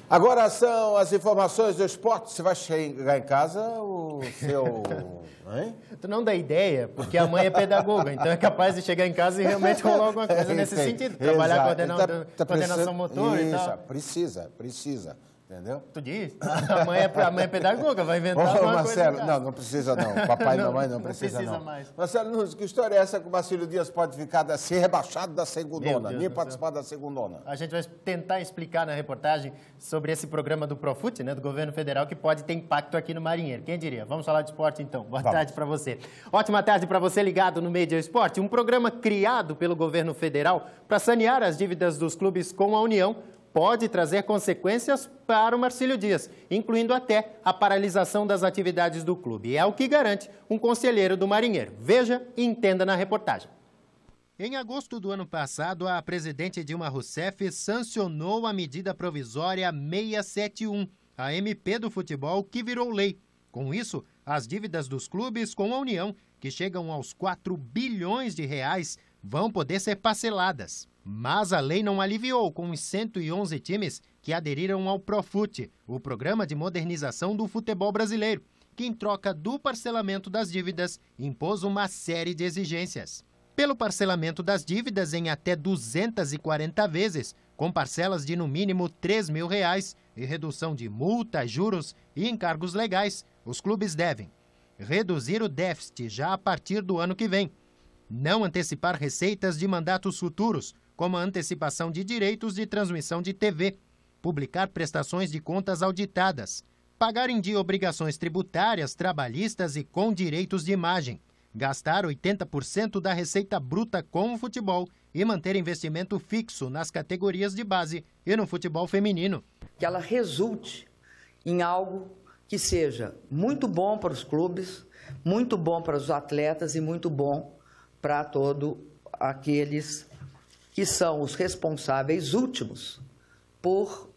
Agora são as informações do esporte. Você vai chegar em casa, o seu... Hein? Tu não dá ideia, porque a mãe é pedagoga, então é capaz de chegar em casa e realmente rolar alguma coisa nesse sentido. Trabalhar coordenação motor e tal. Precisa. Entendeu? Tu diz? A mãe é pedagoga, vai inventar alguma Marcelo, coisa. não precisa não. Papai e mamãe não precisa mais. Marcelo Nunes, que história é essa que o Marcílio Dias pode ser rebaixado da segundona, nem participar da segundona? A gente vai tentar explicar na reportagem sobre esse programa do Profut, né, do governo federal, que pode ter impacto aqui no Marinheiro. Quem diria? Vamos falar de esporte então. Boa tarde para você. Ótima tarde para você ligado no Media Esporte. Um programa criado pelo governo federal para sanear as dívidas dos clubes com a União pode trazer consequências para o Marcílio Dias, incluindo até a paralisação das atividades do clube. É o que garante um conselheiro do Marinheiro. Veja e entenda na reportagem. Em agosto do ano passado, a presidente Dilma Rousseff sancionou a medida provisória 671, a MP do futebol, que virou lei. Com isso, as dívidas dos clubes com a União, que chegam aos 4 bilhões de reais, vão poder ser parceladas. Mas a lei não aliviou com os 111 times que aderiram ao Profut, o programa de modernização do futebol brasileiro, que, em troca do parcelamento das dívidas, impôs uma série de exigências. Pelo parcelamento das dívidas em até 240 vezes, com parcelas de no mínimo R$3 mil e redução de multas, juros e encargos legais, os clubes devem reduzir o déficit já a partir do ano que vem, não antecipar receitas de mandatos futuros, como a antecipação de direitos de transmissão de TV, publicar prestações de contas auditadas, pagar em dia obrigações tributárias, trabalhistas e com direitos de imagem, gastar 80% da receita bruta com o futebol e manter investimento fixo nas categorias de base e no futebol feminino. Que ela resulte em algo que seja muito bom para os clubes, muito bom para os atletas e muito bom para todos aqueles que são os responsáveis últimos por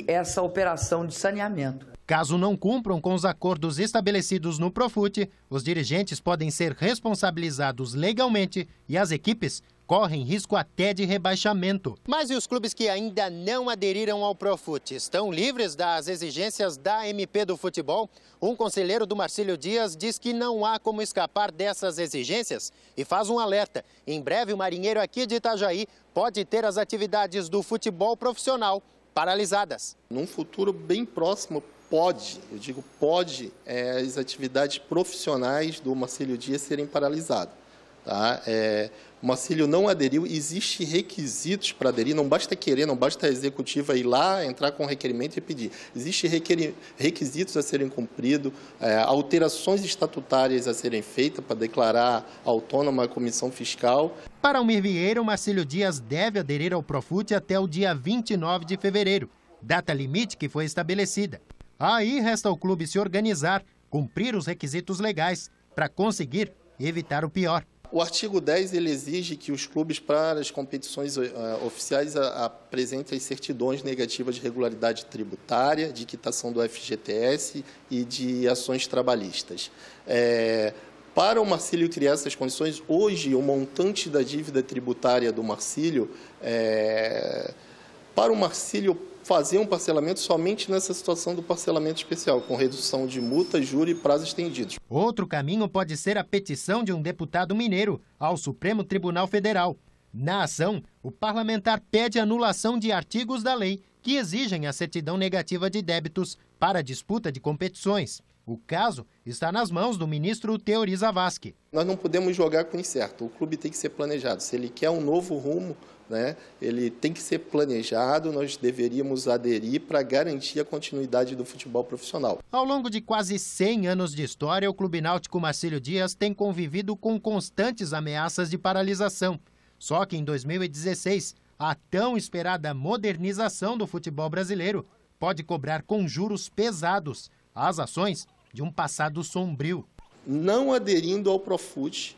essa operação de saneamento. Caso não cumpram com os acordos estabelecidos no Profut, os dirigentes podem ser responsabilizados legalmente e as equipes correm risco até de rebaixamento. Mas e os clubes que ainda não aderiram ao Profut? Estão livres das exigências da MP do futebol? Um conselheiro do Marcílio Dias diz que não há como escapar dessas exigências e faz um alerta. Em breve, o Marinheiro aqui de Itajaí pode ter as atividades do futebol profissional paralisadas. Num futuro bem próximo, pode as atividades profissionais do Marcílio Dias serem paralisadas. Tá? O Marcílio não aderiu, existem requisitos para aderir, não basta querer, não basta a executiva ir lá, entrar com requerimento e pedir. Existem requisitos a serem cumpridos, alterações estatutárias a serem feitas para declarar autônoma a comissão fiscal. Para Almir Vieira, o Marcílio Dias deve aderir ao Profut até o dia 29 de fevereiro, data limite que foi estabelecida. Aí resta ao clube se organizar, cumprir os requisitos legais para conseguir evitar o pior. O artigo 10 ele exige que os clubes, para as competições oficiais, apresentem as certidões negativas de regularidade tributária, de quitação do FGTS e de ações trabalhistas. Para o Marcílio criar essas condições, hoje o montante da dívida tributária do Marcílio, para o Marcílio fazer um parcelamento somente nessa situação do parcelamento especial, com redução de multa, juro e prazos estendidos. Outro caminho pode ser a petição de um deputado mineiro ao Supremo Tribunal Federal. Na ação, o parlamentar pede anulação de artigos da lei que exigem a certidão negativa de débitos para a disputa de competições. O caso está nas mãos do ministro Teori Zavascki. Nós não podemos jogar com o incerto, o clube tem que ser planejado. Se ele quer um novo rumo, ele tem que ser planejado, nós deveríamos aderir para garantir a continuidade do futebol profissional. Ao longo de quase 100 anos de história, o Clube Náutico Marcílio Dias tem convivido com constantes ameaças de paralisação. Só que em 2016, a tão esperada modernização do futebol brasileiro pode cobrar com juros pesados as ações de um passado sombrio. Não aderindo ao Profut,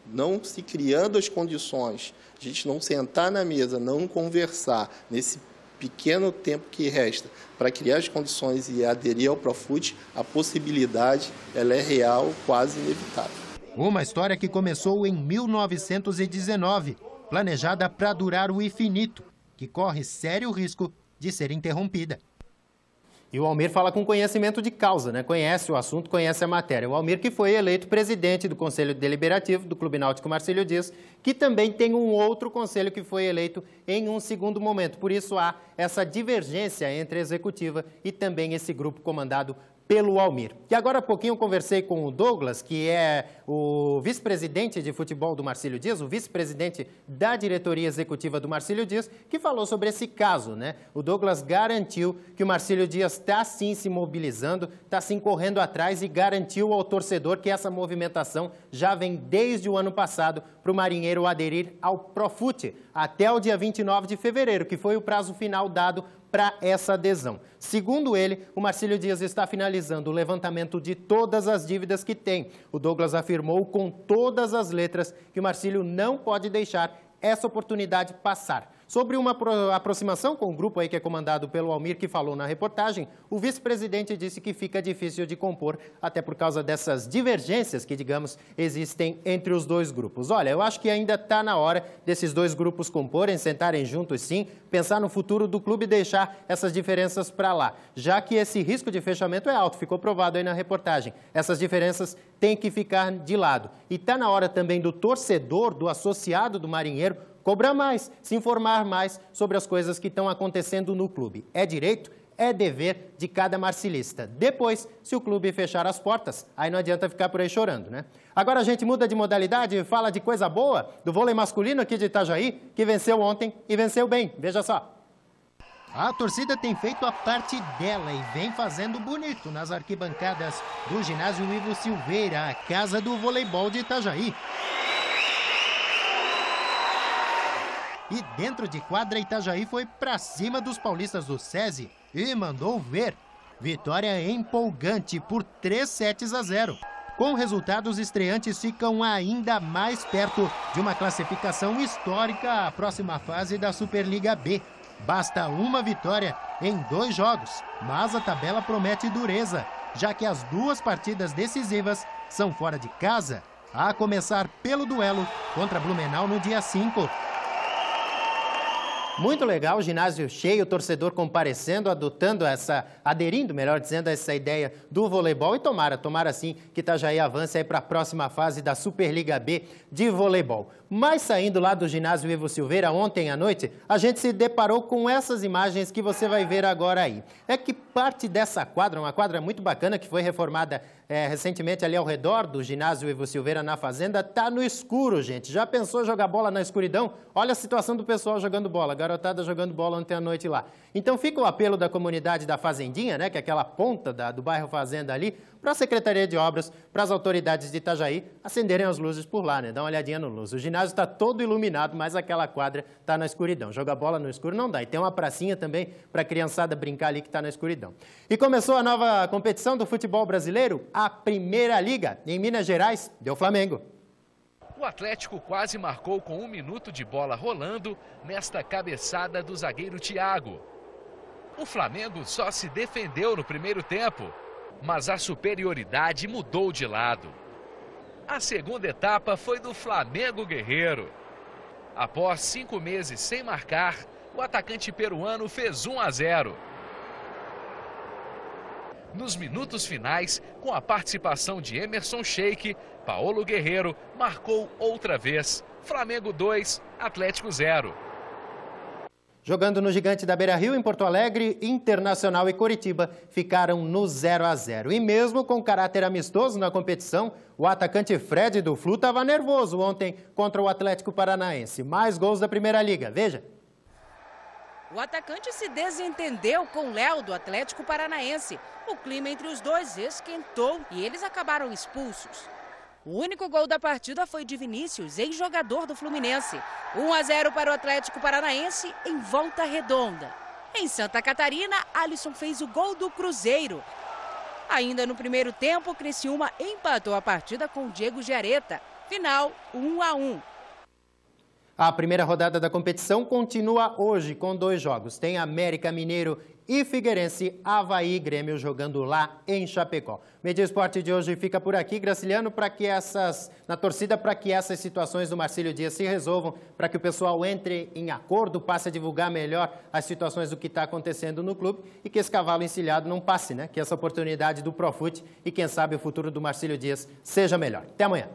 não se criando as condições, a gente não sentar na mesa, não conversar nesse pequeno tempo que resta para criar as condições e aderir ao Profut, a possibilidade ela é real, quase inevitável. Uma história que começou em 1919, planejada para durar o infinito, que corre sério risco de ser interrompida. E o Almir fala com conhecimento de causa, né? Conhece o assunto, conhece a matéria. O Almir que foi eleito presidente do Conselho Deliberativo do Clube Náutico Marcílio Dias, que também tem um outro conselho que foi eleito em um segundo momento. Por isso há essa divergência entre a executiva e também esse grupo comandado pelo Almir. E agora há pouquinho eu conversei com o Douglas, que é o vice-presidente de futebol do Marcílio Dias, o vice-presidente da diretoria executiva do Marcílio Dias, que falou sobre esse caso, né? O Douglas garantiu que o Marcílio Dias está sim se mobilizando, está sim correndo atrás e garantiu ao torcedor que essa movimentação já vem desde o ano passado para o marinheiro aderir ao Profut até o dia 29 de fevereiro, que foi o prazo final dado para essa adesão. Segundo ele, o Marcílio Dias está finalizando o levantamento de todas as dívidas que tem. O Douglas afirmou com todas as letras que o Marcílio não pode deixar essa oportunidade passar. Sobre uma aproximação com o grupo aí que é comandado pelo Almir, que falou na reportagem, o vice-presidente disse que fica difícil de compor, até por causa dessas divergências que, digamos, existem entre os dois grupos. Olha, eu acho que ainda está na hora desses dois grupos comporem, sentarem juntos sim, pensar no futuro do clube e deixar essas diferenças para lá, já que esse risco de fechamento é alto, ficou provado aí na reportagem. Essas diferenças têm que ficar de lado. E está na hora também do torcedor, do associado do marinheiro, cobrar mais, se informar mais sobre as coisas que estão acontecendo no clube. É direito, é dever de cada marcilista. Depois, se o clube fechar as portas, aí não adianta ficar por aí chorando, né? Agora a gente muda de modalidade e fala de coisa boa do vôlei masculino aqui de Itajaí, que venceu ontem e venceu bem. Veja só. A torcida tem feito a parte dela e vem fazendo bonito nas arquibancadas do ginásio Ivo Silveira, a casa do voleibol de Itajaí. E dentro de quadra, Itajaí foi para cima dos paulistas do SESI e mandou ver. Vitória empolgante por 3-0. Com resultados, os estreantes ficam ainda mais perto de uma classificação histórica à próxima fase da Superliga B. Basta uma vitória em 2 jogos, mas a tabela promete dureza, já que as 2 partidas decisivas são fora de casa, a começar pelo duelo contra Blumenau no dia 5. Muito legal, o ginásio cheio, o torcedor comparecendo, aderindo, melhor dizendo, a essa ideia do voleibol. E tomara sim que Itajaí avance aí para a próxima fase da Superliga B de voleibol. Mas saindo lá do ginásio Ivo Silveira, ontem à noite, a gente se deparou com essas imagens que você vai ver agora aí. É que parte dessa quadra, uma quadra muito bacana que foi reformada recentemente ali ao redor do ginásio Ivo Silveira na Fazenda, tá no escuro, gente. Já pensou jogar bola na escuridão? Olha a situação do pessoal jogando bola, a garotada jogando bola ontem à noite lá. Então fica o apelo da comunidade da Fazendinha, né, que é aquela ponta do bairro Fazenda ali, para a Secretaria de Obras, para as autoridades de Itajaí acenderem as luzes por lá, né? Dá uma olhadinha no luz. O ginásio está todo iluminado, mas aquela quadra está na escuridão. Jogar bola no escuro não dá. E tem uma pracinha também para a criançada brincar ali que está na escuridão. E começou a nova competição do futebol brasileiro, a Primeira Liga. Em Minas Gerais, deu Flamengo. O Atlético quase marcou com 1 minuto de bola rolando nesta cabeçada do zagueiro Thiago. O Flamengo só se defendeu no primeiro tempo, mas a superioridade mudou de lado. A segunda etapa foi do Flamengo Guerreiro. Após 5 meses sem marcar, o atacante peruano fez 1-0. Nos minutos finais, com a participação de Emerson Sheik, Paulo Guerreiro marcou outra vez. Flamengo 2, Atlético 0. Jogando no Gigante da Beira-Rio, em Porto Alegre, Internacional e Coritiba ficaram no 0-0. E mesmo com caráter amistoso na competição, o atacante Fred do Flu estava nervoso ontem contra o Atlético Paranaense. Mais gols da Primeira Liga, veja. O atacante se desentendeu com Léo do Atlético Paranaense. O clima entre os dois esquentou e eles acabaram expulsos. O único gol da partida foi de Vinícius, ex-jogador do Fluminense. 1-0 para o Atlético Paranaense em Volta Redonda. Em Santa Catarina, Alisson fez o gol do Cruzeiro. Ainda no primeiro tempo, o Criciúma empatou a partida com Diego Giareta. Final 1-1. A primeira rodada da competição continua hoje com 2 jogos. Tem América Mineiro e Figueirense, Avaí e Grêmio jogando lá em Chapecó. Media Esporte de hoje fica por aqui, Graciliano, na torcida para que essas situações do Marcílio Dias se resolvam, para que o pessoal entre em acordo, passe a divulgar melhor as situações do que está acontecendo no clube e que esse cavalo encilhado não passe, né? Que essa oportunidade do Profut e quem sabe o futuro do Marcílio Dias seja melhor. Até amanhã.